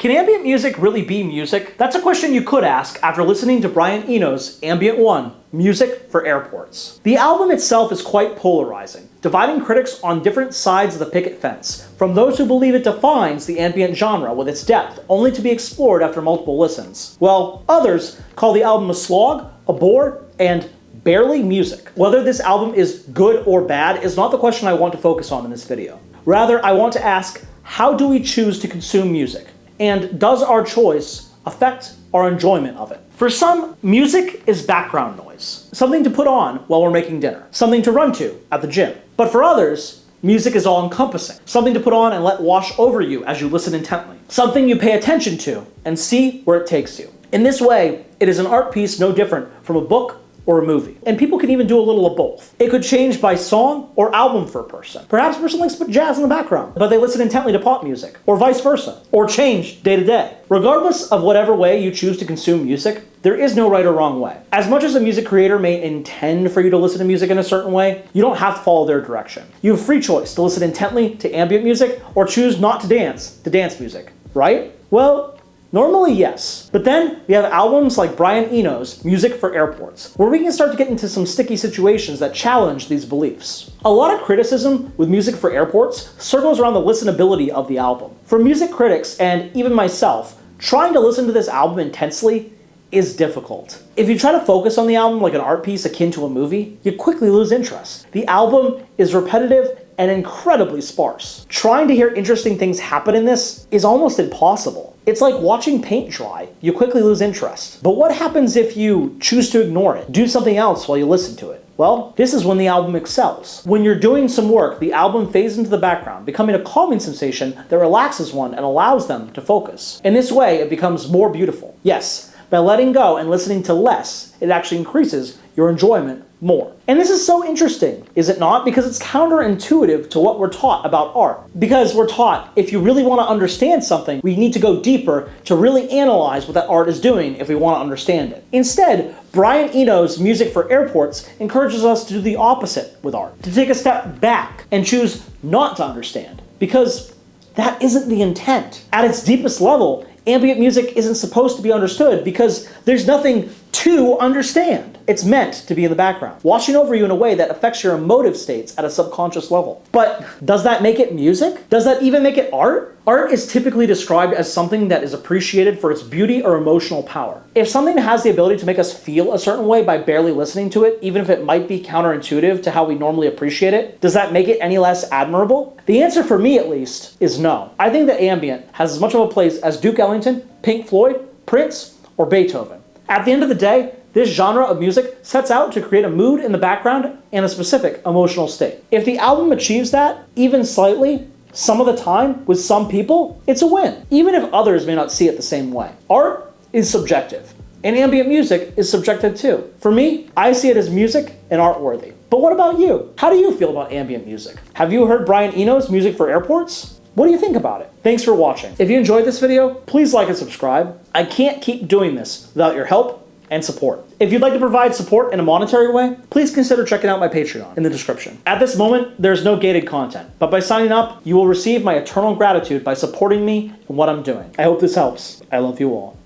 Can ambient music really be music? That's a question you could ask after listening to Brian Eno's Ambient 1, Music for Airports. The album itself is quite polarizing, dividing critics on different sides of the picket fence, from those who believe it defines the ambient genre with its depth, only to be explored after multiple listens, while others call the album a slog, a bore, and barely music. Whether this album is good or bad is not the question I want to focus on in this video. Rather, I want to ask, how do we choose to consume music? And does our choice affect our enjoyment of it? For some, music is background noise, something to put on while we're making dinner, something to run to at the gym. But for others, music is all-encompassing, something to put on and let wash over you as you listen intently, something you pay attention to and see where it takes you. In this way, it is an art piece no different from a book or a movie. And people can even do a little of both. It could change by song or album for a person. Perhaps a person likes to put jazz in the background, but they listen intently to pop music, or vice versa, or change day to day. Regardless of whatever way you choose to consume music, there is no right or wrong way. As much as a music creator may intend for you to listen to music in a certain way, you don't have to follow their direction. You have free choice to listen intently to ambient music or choose not to dance music, right? Well, normally, yes. But then we have albums like Brian Eno's Music for Airports, where we can start to get into some sticky situations that challenge these beliefs. A lot of criticism with Music for Airports circles around the listenability of the album. For music critics, and even myself, trying to listen to this album intensely is difficult. If you try to focus on the album like an art piece akin to a movie, you quickly lose interest. The album is repetitive and incredibly sparse. Trying to hear interesting things happen in this is almost impossible. It's like watching paint dry. You quickly lose interest. But what happens if you choose to ignore it? Do something else while you listen to it? Well, this is when the album excels. When you're doing some work, the album fades into the background, becoming a calming sensation that relaxes one and allows them to focus. In this way, it becomes more beautiful. Yes, by letting go and listening to less, it actually increases your enjoyment more. And this is so interesting, is it not? Because it's counterintuitive to what we're taught about art. Because we're taught, if you really want to understand something, we need to go deeper to really analyze what that art is doing if we want to understand it. Instead, Brian Eno's Music for Airports encourages us to do the opposite with art, to take a step back and choose not to understand, because that isn't the intent. At its deepest level, ambient music isn't supposed to be understood because there's nothing to understand. It's meant to be in the background, washing over you in a way that affects your emotive states at a subconscious level. But does that make it music? Does that even make it art? Art is typically described as something that is appreciated for its beauty or emotional power. If something has the ability to make us feel a certain way by barely listening to it, even if it might be counterintuitive to how we normally appreciate it, does that make it any less admirable? The answer for me, at least, is no. I think that ambient has as much of a place as Duke Ellington, Pink Floyd, Prince, or Beethoven. At the end of the day, this genre of music sets out to create a mood in the background and a specific emotional state. If the album achieves that, even slightly, some of the time, with some people, it's a win, even if others may not see it the same way. Art is subjective, and ambient music is subjective too. For me, I see it as music and art-worthy. But what about you? How do you feel about ambient music? Have you heard Brian Eno's Music for Airports? What do you think about it? Thanks for watching. If you enjoyed this video, please like and subscribe. I can't keep doing this without your help and support. If you'd like to provide support in a monetary way, please consider checking out my Patreon in the description. At this moment, there's no gated content, but by signing up, you will receive my eternal gratitude by supporting me in what I'm doing. I hope this helps. I love you all.